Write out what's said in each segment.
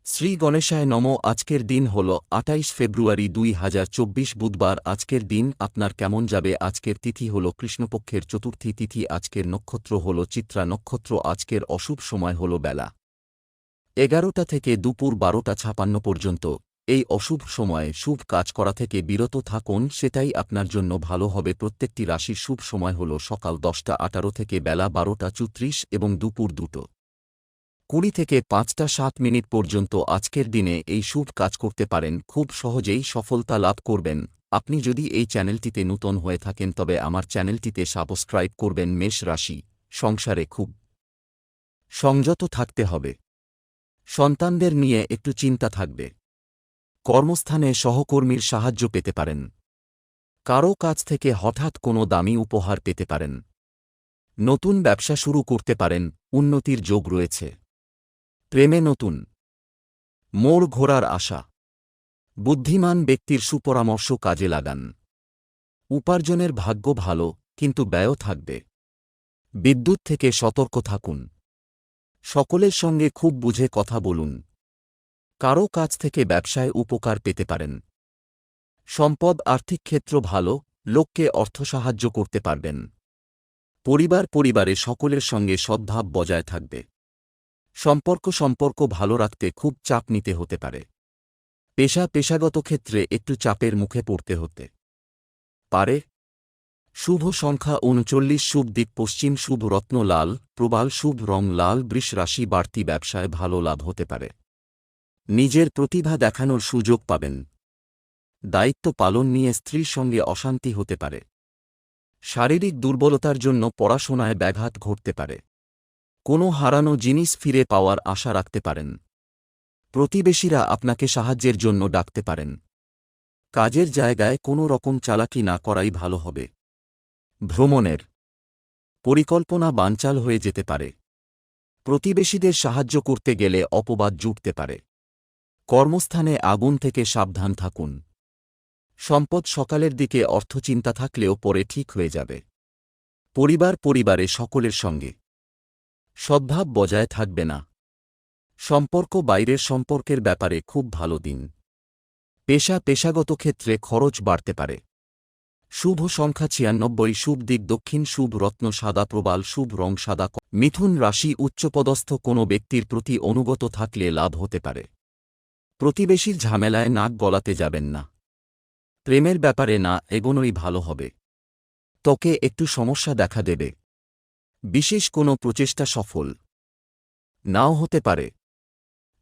শ্রী গণেশায় নমঃ। আজকের দিন হল ২৮ ফেব্রুয়ারি ২০২৪ বুধবার। আজকের দিন আপনার কেমন যাবে? আজকের তিথি হল কৃষ্ণপক্ষের চতুর্থী তিথি। আজকের নক্ষত্র হল চিত্রা নক্ষত্র। আজকের অশুভ সময় হল বেলা ১১টা থেকে দুপুর ১২টা ৫৬ পর্যন্ত। এই অশুভ সময়ে শুভ কাজ করা থেকে বিরত থাকুন, সেটাই আপনার জন্য ভালো হবে। প্রত্যেকটি রাশির শুভ সময় হল সকাল ১০টা ১৮ থেকে বেলা ১২টা ৩৪ এবং দুপুর ২টো ২০ থেকে ৫টা ৭ পর্যন্ত। আজকের দিনে এই শুভ কাজ করতে পারেন, খুব সহজেই সফলতা লাভ করবেন। আপনি যদি এই চ্যানেলটিতে নূতন হয়ে থাকেন তবে আমার চ্যানেলটিতে সাবস্ক্রাইব করবেন। মেষ রাশি, সংসারে খুব সংযত থাকতে হবে। সন্তানদের নিয়ে একটু চিন্তা থাকবে। কর্মস্থানে সহকর্মীর সাহায্য পেতে পারেন। কারও কাছ থেকে হঠাৎ কোনো দামি উপহার পেতে পারেন। নতুন ব্যবসা শুরু করতে পারেন, উন্নতির যোগ রয়েছে। প্রেমে নতুন মোড় ঘোরার আশা। বুদ্ধিমান ব্যক্তির সুপরামর্শ কাজে লাগান। উপার্জনের ভাগ্য ভালো, কিন্তু ব্যয়ও থাকবে। বিদ্যুৎ থেকে সতর্ক থাকুন। সকলের সঙ্গে খুব বুঝে কথা বলুন। কারও কাছ থেকে ব্যবসায় উপকার পেতে পারেন। সম্পদ আর্থিক ক্ষেত্র ভালো, লোককে অর্থ সাহায্য করতে পারবেন। পরিবারে সকলের সঙ্গে সদ্ভাব বজায় থাকবে। সম্পর্ক ভালো রাখতে খুব চাপ নিতে হতে পারে। পেশাগত ক্ষেত্রে একটু চাপের মুখে পড়তে হতে পারে। শুভ সংখ্যা ৩৯, শুভ দিক পশ্চিম, শুভ রত্ন লাল, প্রবাল, শুভ রং লাল। বৃষ রাশি, বাড়তি ব্যবসায় ভালো লাভ হতে পারে। নিজের প্রতিভা দেখানোর সুযোগ পাবেন। দায়িত্ব পালন নিয়ে স্ত্রীর সঙ্গে অশান্তি হতে পারে। শারীরিক দুর্বলতার জন্য পড়াশোনায় ব্যাঘাত ঘটতে পারে। কোনো হারানো জিনিস ফিরে পাওয়ার আশা রাখতে পারেন। প্রতিবেশীরা আপনাকে সাহায্যের জন্য ডাকতে পারেন। কাজের জায়গায় কোনো রকম চালাকি না করাই ভালো হবে। ভ্রমণের পরিকল্পনা বানচাল হয়ে যেতে পারে। প্রতিবেশীদের সাহায্য করতে গেলে অপবাদ জুটতে পারে। কর্মস্থানে আগুন থেকে সাবধান থাকুন। সম্পদ সকালের দিকে অর্থচিন্তা থাকলেও পরে ঠিক হয়ে যাবে। পরিবারে সকলের সঙ্গে সদ্ভাব বজায় থাকবে না। বাইরের সম্পর্কের ব্যাপারে খুব ভালো দিন। পেশাগত ক্ষেত্রে খরচ বাড়তে পারে। শুভ সংখ্যা ৯৬, শুভ দিক দক্ষিণ, শুভ রত্ন সাদা, প্রবাল, শুভ রং সাদা। মিথুন রাশি, উচ্চপদস্থ কোনো ব্যক্তির প্রতি অনুগত থাকলে লাভ হতে পারে। প্রতিবেশীর ঝামেলায় নাক গলাতে যাবেন না। প্রেমের ব্যাপারে না এগোনোই ভালো হবে। ত্বকে একটু সমস্যা দেখা দেবে। বিশেষ কোনো প্রচেষ্টা সফল নাও হতে পারে।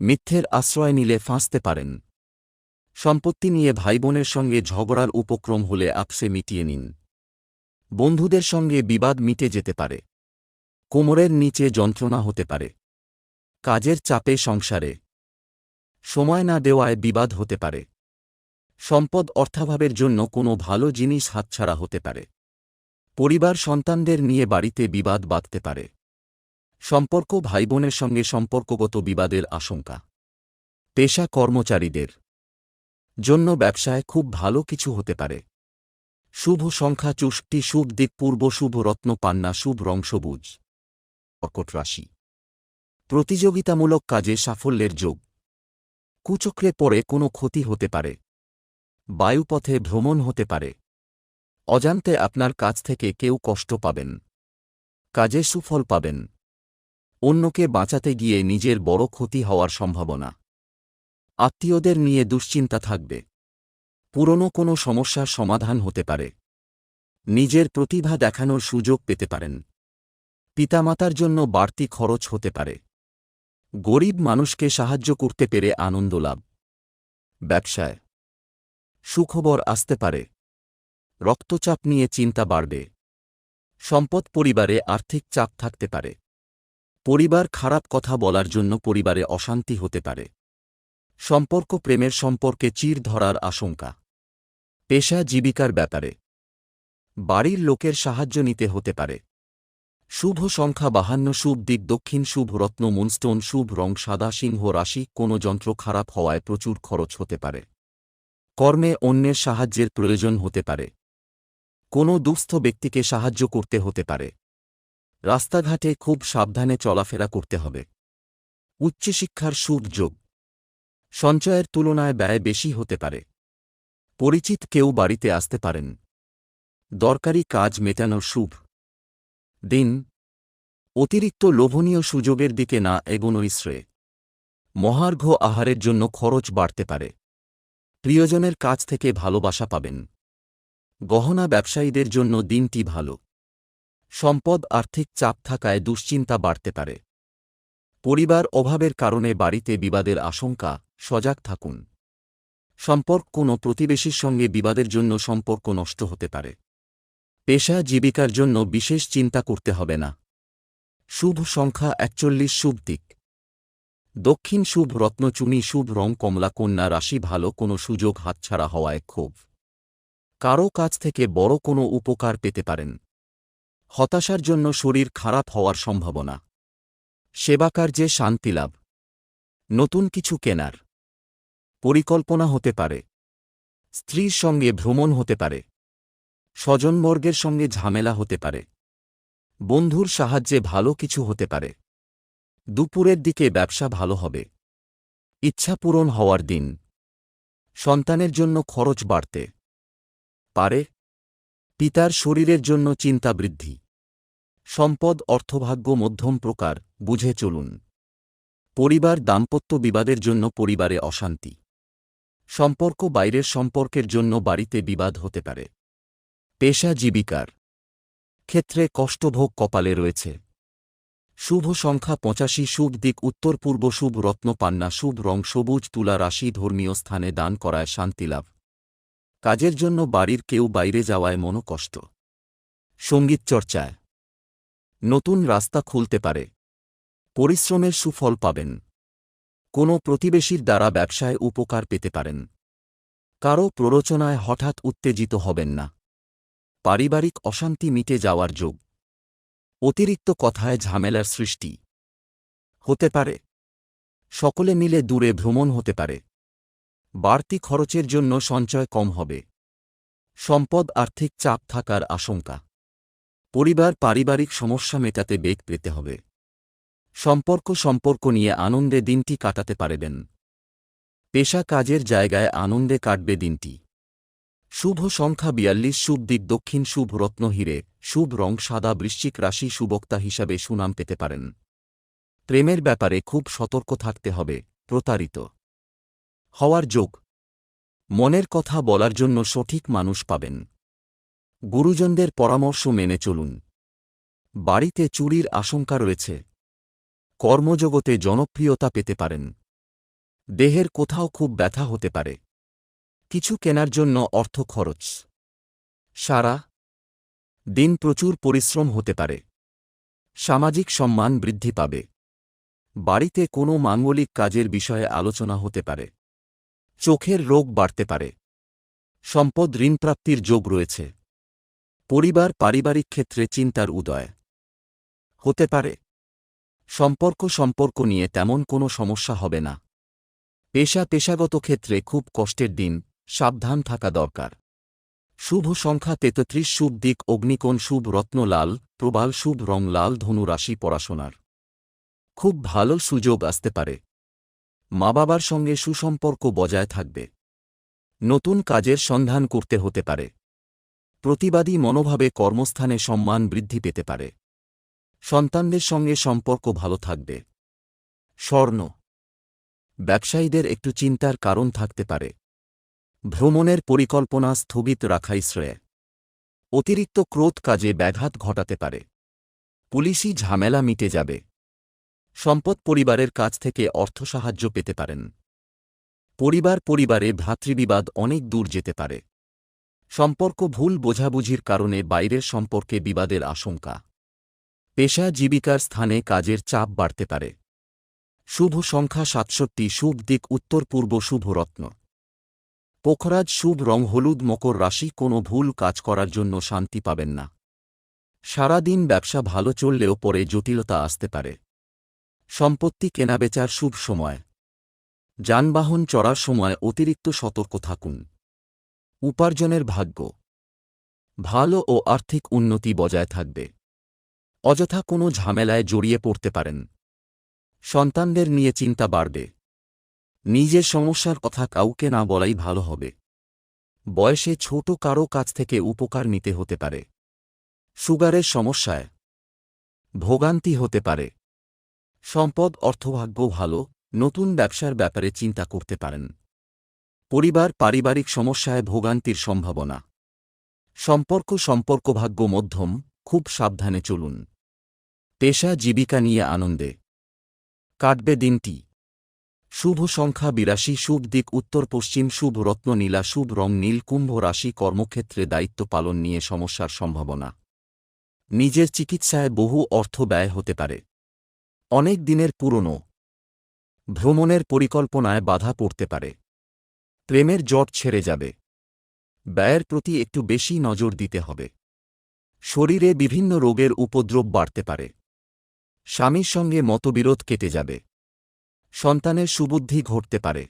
মিথ্যের আশ্রয় নিলে ফাঁসতে পারেন। সম্পত্তি নিয়ে ভাইবোনের সঙ্গে ঝগড়ার উপক্রম হলে আপসে মিটিয়ে নিন। বন্ধুদের সঙ্গে বিবাদ মিটে যেতে পারে। কোমরের নিচে যন্ত্রণা হতে পারে। কাজের চাপে সংসারে সময় না দেওয়ায় বিবাদ হতে পারে। সম্পদ অর্থাভাবের জন্য কোনো ভালো জিনিস হাতছাড়া হতে পারে। সন্তানদের নিয়ে বাড়িতে বিবাদ বাধতে পারে। ভাইবোনের সঙ্গে সম্পর্কগত বিবাদের আশঙ্কা। কর্মচারীদের জন্য ব্যবসায় খুব ভালো কিছু হতে পারে। শুভ সংখ্যা ৬৪, শুভ দিক পূর্ব, শুভ রত্ন পান্না, শুভ রং সবুজ। কর্কট রাশি, প্রতিযোগিতামূলক কাজে সাফল্যের যোগ। কুচক্রে পড়ে কোনো ক্ষতি হতে পারে। বায়ুপথে ভ্রমণ হতে পারে। অজান্তে আপনার কাছ থেকে কেউ কষ্ট পাবেন। কাজে সুফল পাবেন। অন্যকে বাঁচাতে গিয়ে নিজের বড় ক্ষতি হওয়ার সম্ভাবনা। আত্মীয়দের নিয়ে দুশ্চিন্তা থাকবে। পুরনো কোনো সমস্যার সমাধান হতে পারে। নিজের প্রতিভা দেখানোর সুযোগ পেতে পারেন। পিতামাতার জন্য বাড়তি খরচ হতে পারে। গরিব মানুষকে সাহায্য করতে পেরে আনন্দ লাভ। ব্যবসায় সুখবর আসতে পারে। রক্তচাপ নিয়ে চিন্তা বাড়বে। সম্পদ পরিবারে আর্থিক চাপ থাকতে পারে। খারাপ কথা বলার জন্য পরিবারে অশান্তি হতে পারে। প্রেমের সম্পর্কে চির ধরার আশঙ্কা। জীবিকার ব্যাপারে বাড়ির লোকের সাহায্য নিতে হতে পারে। শুভ সংখ্যা ৫২, শুভ দিক দক্ষিণ, শুভ রত্ন মুনস্টোন, শুভ রং সাদা। সিংহ রাশি, কোনো যন্ত্র খারাপ হওয়ায় প্রচুর খরচ হতে পারে। কর্মে অন্যের সাহায্যের প্রয়োজন হতে পারে। কোনো দুস্থ ব্যক্তিকে সাহায্য করতে হতে পারে। রাস্তাঘাটে খুব সাবধানে চলাফেরা করতে হবে। উচ্চশিক্ষার শুভ যোগ। সঞ্চয়ের তুলনায় ব্যয় বেশি হতে পারে। পরিচিত কেউ বাড়িতে আসতে পারেন। দরকারি কাজ মেটানোর শুভ দিন। অতিরিক্ত লোভনীয় সুযোগের দিকে না এগোনোই শ্রেয়। মহার্ঘ আহারের জন্য খরচ বাড়তে পারে। প্রিয়জনের কাছ থেকে ভালোবাসা পাবেন। গহনা ব্যবসায়ীদের জন্য দিনটি ভালো। সম্পদ আর্থিক চাপ থাকায় দুশ্চিন্তা বাড়তে পারে। পরিবার অভাবের কারণে বাড়িতে বিবাদের আশঙ্কা, সজাগ থাকুন। সম্পর্ক কোনো প্রতিবেশীর সঙ্গে বিবাদের জন্য সম্পর্ক নষ্ট হতে পারে। পেশা জীবিকার জন্য বিশেষ চিন্তা করতে হবে না। শুভ সংখ্যা ৪১। শুভ দিক দক্ষিণ। শুভ রত্ন চুনি। শুভ রং কমলা। কন্যা রাশি ভালো কোনো সুযোগ হাতছাড়া হওয়ায় ক্ষোভ। কারও কাছ থেকে বড় কোনো উপকার পেতে পারেন। হতাশার জন্য শরীর খারাপ হওয়ার সম্ভাবনা। সেবাকার্যে শান্তিলাভ। নতুন কিছু কেনার পরিকল্পনা হতে পারে। স্ত্রীর সঙ্গে ভ্রমণ হতে পারে। স্বজনবর্গের সঙ্গে ঝামেলা হতে পারে। বন্ধুর সাহায্যে ভালো কিছু হতে পারে। দুপুরের দিকে ব্যবসা ভালো হবে। ইচ্ছা পূরণ হওয়ার দিন। সন্তানের জন্য খরচ বাড়তে পারে। পিতার শরীরের জন্য চিন্তা বৃদ্ধি। সম্পদ অর্থভাগ্য মধ্যম প্রকার, বুঝে চলুন। পরিবার দাম্পত্য বিবাদের জন্য পরিবারে অশান্তি। সম্পর্ক বাইরের সম্পর্কের জন্য বাড়িতে বিবাদ হতে পারে। পেশা জীবিকার ক্ষেত্রে কষ্টভোগ কপালে রয়েছে। শুভ সংখ্যা ৮৫। শুভ দিক উত্তর পূর্ব। শুভ রত্ন পান্না। শুভ রং সবুজ। তুলা রাশি ধর্মীয় স্থানে দান করায় শান্তিলাভ। কাজের জন্য বাড়ির কেউ বাইরে যাওয়ায় মনোকষ্ট। সঙ্গীত চর্চায় নতুন রাস্তা খুলতে পারে। পরিশ্রমের সুফল পাবেন। কোনো প্রতিবেশীর দ্বারা ব্যবসায় উপকার পেতে পারেন। কারও প্ররোচনায় হঠাৎ উত্তেজিত হবেন না। পারিবারিক অশান্তি মিটে যাওয়ার যোগ। অতিরিক্ত কথায় ঝামেলার সৃষ্টি হতে পারে। সকলে মিলে দূরে ভ্রমণ হতে পারে। বাড়তি খরচের জন্য সঞ্চয় কম হবে। সম্পদ আর্থিক চাপ থাকার আশঙ্কা। পরিবার পারিবারিক সমস্যা মেটাতে বেগ পেতে হবে। সম্পর্ক নিয়ে আনন্দে দিনটি কাটাতে পারবেন। পেশা কাজের জায়গায় আনন্দে কাটবে দিনটি। শুভ সংখ্যা ৪২। শুভ দিক দক্ষিণ। শুভ রত্ন হীরে। শুভ রং সাদা। বৃশ্চিক রাশি সুবক্তা হিসাবে সুনাম পেতে পারেন। প্রেমের ব্যাপারে খুব সতর্ক থাকতে হবে। প্রতারিত হওয়ার যোগ। মনের কথা বলার জন্য সঠিক মানুষ পাবেন। গুরুজনদের পরামর্শ মেনে চলুন। বাড়িতে চুরির আশঙ্কা রয়েছে। কর্মজগতে জনপ্রিয়তা পেতে পারেন। দেহের কোথাও খুব ব্যথা হতে পারে। কিছু কেনার জন্য অর্থ খরচ। সারা দিন প্রচুর পরিশ্রম হতে পারে। সামাজিক সম্মান বৃদ্ধি পাবে। বাড়িতে কোনো মাঙ্গলিক কাজের বিষয়ে আলোচনা হতে পারে। চোখের রোগ বাড়তে পারে। সম্পদ ঋণপ্রাপ্তির যোগ রয়েছে। পরিবার পারিবারিক ক্ষেত্রে চিন্তার উদয় হতে পারে। সম্পর্ক নিয়ে তেমন কোনো সমস্যা হবে না। পেশাগত ক্ষেত্রে খুব কষ্টের দিন, সাবধান থাকা দরকার। শুভ সংখ্যা ৩৩। শুভ দিক অগ্নিকোণ। শুভ রত্ন লাল। প্রবাল। শুভ রং লাল। ধনু রাশি পড়াশোনার খুব ভালো সুযোগ আসতে পারে। মা বাবার সঙ্গে সুসম্পর্ক বজায় থাকবে। নতুন কাজের সন্ধান করতে হতে পারে। প্রতিবাদী মনোভাবে কর্মস্থানে সম্মান বৃদ্ধি পেতে পারে। সন্তানদের সঙ্গে সম্পর্ক ভালো থাকবে। স্বর্ণ ব্যবসায়ীদের একটু চিন্তার কারণ থাকতে পারে। ভ্রমণের পরিকল্পনা স্থগিত রাখাই শ্রেয়। অতিরিক্ত ক্রোধ কাজে ব্যাঘাত ঘটাতে পারে। পুলিশি ঝামেলা মিটে যাবে। সম্পদ পরিবারের কাছ থেকে অর্থ সাহায্য পেতে পারেন। পরিবারে ভ্রাতৃবিবাদ অনেক দূর যেতে পারে। সম্পর্ক ভুল বোঝাবুঝির কারণে বাইরের সম্পর্কে বিবাদের আশঙ্কা। পেশা জীবিকার স্থানে কাজের চাপ বাড়তে পারে। শুভ সংখ্যা ৬৭। শুভ দিক উত্তর পূর্ব। শুভ রত্ন পোখরাজ। শুভ রং হলুদ। মকর রাশি কোনো ভুল কাজ করার জন্য শান্তি পাবেন না। সারাদিন ব্যবসা ভালো চললেও পরে জটিলতা আসতে পারে। সম্পত্তি কেনাবেচার শুভ সময়। যানবাহন চড়ার সময় অতিরিক্ত সতর্ক থাকুন। উপার্জনের ভাগ্য ভালো ও আর্থিক উন্নতি বজায় থাকবে। অযথা কোনো ঝামেলায় জড়িয়ে পড়তে পারেন। সন্তানদের নিয়ে চিন্তা বাড়বে। নিজের সমস্যার কথা কাউকে না বলাই ভালো হবে। বয়সে ছোট কারো কাছ থেকে উপকার নিতে হতে পারে। সুগারের সমস্যায় ভোগান্তি হতে পারে। সম্পদ অর্থভাগ্য ভালো, নতুন ব্যবসার ব্যাপারে চিন্তা করতে পারেন। পরিবার পারিবারিক সমস্যায় ভোগান্তির সম্ভাবনা। সম্পর্কভাগ্য মধ্যম, খুব সাবধানে চলুন। পেশা জীবিকা নিয়ে আনন্দে কাটবে দিনটি। শুভ সংখ্যা ৮২, শুভ দিক উত্তর পশ্চিম, শুভ রত্ন নীলা, শুভ রং নীল। কুম্ভ রাশি কর্মক্ষেত্রে দায়িত্ব পালন নিয়ে সমস্যার সম্ভাবনা। নিজের চিকিৎসায় বহু অর্থ ব্যয় হতে পারে। অনেক দিনের পুরনো ভ্রমণের পরিকল্পনায় বাধা পড়তে পারে। প্রেমের জট ছেড়ে যাবে। ব্যয়ের প্রতি একটু বেশি নজর দিতে হবে। শরীরে বিভিন্ন রোগের উপদ্রব বাড়তে পারে। স্বামীর সঙ্গে মতবিরোধ কেটে যাবে। সন্তানের সুবুদ্ধি ঘটতে পারে।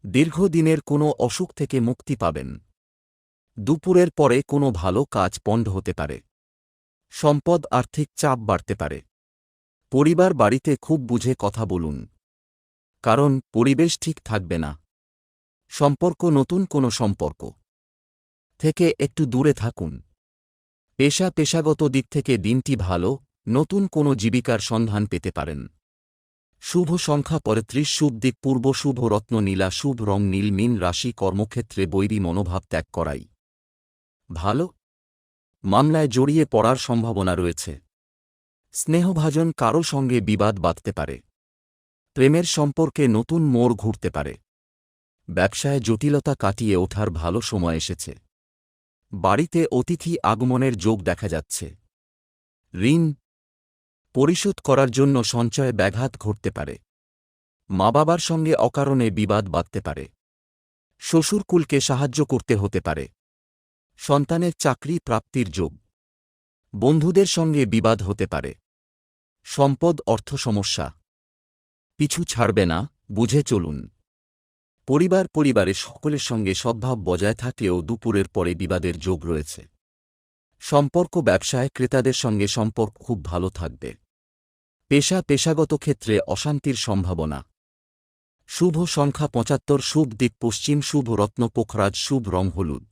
দীর্ঘদিনের কোনো অসুখ থেকে মুক্তি পাবেন। দুপুরের পরে কোনো ভালো কাজ পণ্ড হতে পারে। সম্পদ আর্থিক চাপ বাড়তে পারে। পরিবার বাড়িতে খুব বুঝে কথা বলুন, কারণ পরিবেশ ঠিক থাকবে না। নতুন কোনো সম্পর্ক থেকে একটু দূরে থাকুন। পেশাগত দিক থেকে দিনটি ভালো, নতুন কোনো জীবিকার সন্ধান পেতে পারেন। শুভ সংখ্যা ৩৫, শুভ দিক পূর্ব, শুভ রত্ন নীলা, শুভ রং নীল। মীন রাশি কর্মক্ষেত্রে বৈরী মনোভাব ত্যাগ করাই ভালো। মামলায় জড়িয়ে পড়ার সম্ভাবনা রয়েছে। স্নেহভাজন কারো সঙ্গে বিবাদ বাঁধতে পারে। প্রেমের সম্পর্কে নতুন মোড় ঘুরতে পারে। ব্যবসায় জটিলতা কাটিয়ে ওঠার ভালো সময় এসেছে। বাড়িতে অতিথি আগমনের যোগ দেখা যাচ্ছে। ঋণ পরিশোধ করার জন্য সঞ্চয়ে ব্যাঘাত ঘটতে পারে। মা বাবার সঙ্গে অকারণে বিবাদ বাঁধতে পারে। শ্বশুরকুলকে সাহায্য করতে হতে পারে। সন্তানের চাকরি প্রাপ্তির যোগ। বন্ধুদের সঙ্গে বিবাদ হতে পারে। সম্পদ অর্থ সমস্যা পিছু ছাড়বে না, বুঝে চলুন। পরিবারের সকলের সঙ্গে সদ্ভাব বজায় থাকলেও দুপুরের পরে বিবাদের যোগ রয়েছে। ব্যবসায় ক্রেতাদের সঙ্গে সম্পর্ক খুব ভালো থাকবে। পেশাগত ক্ষেত্রে অশান্তির সম্ভাবনা। শুভ সংখ্যা ৭৫, শুভ দিক পশ্চিম, শুভ রত্ন পোখরাজ, শুভ রং হলুদ।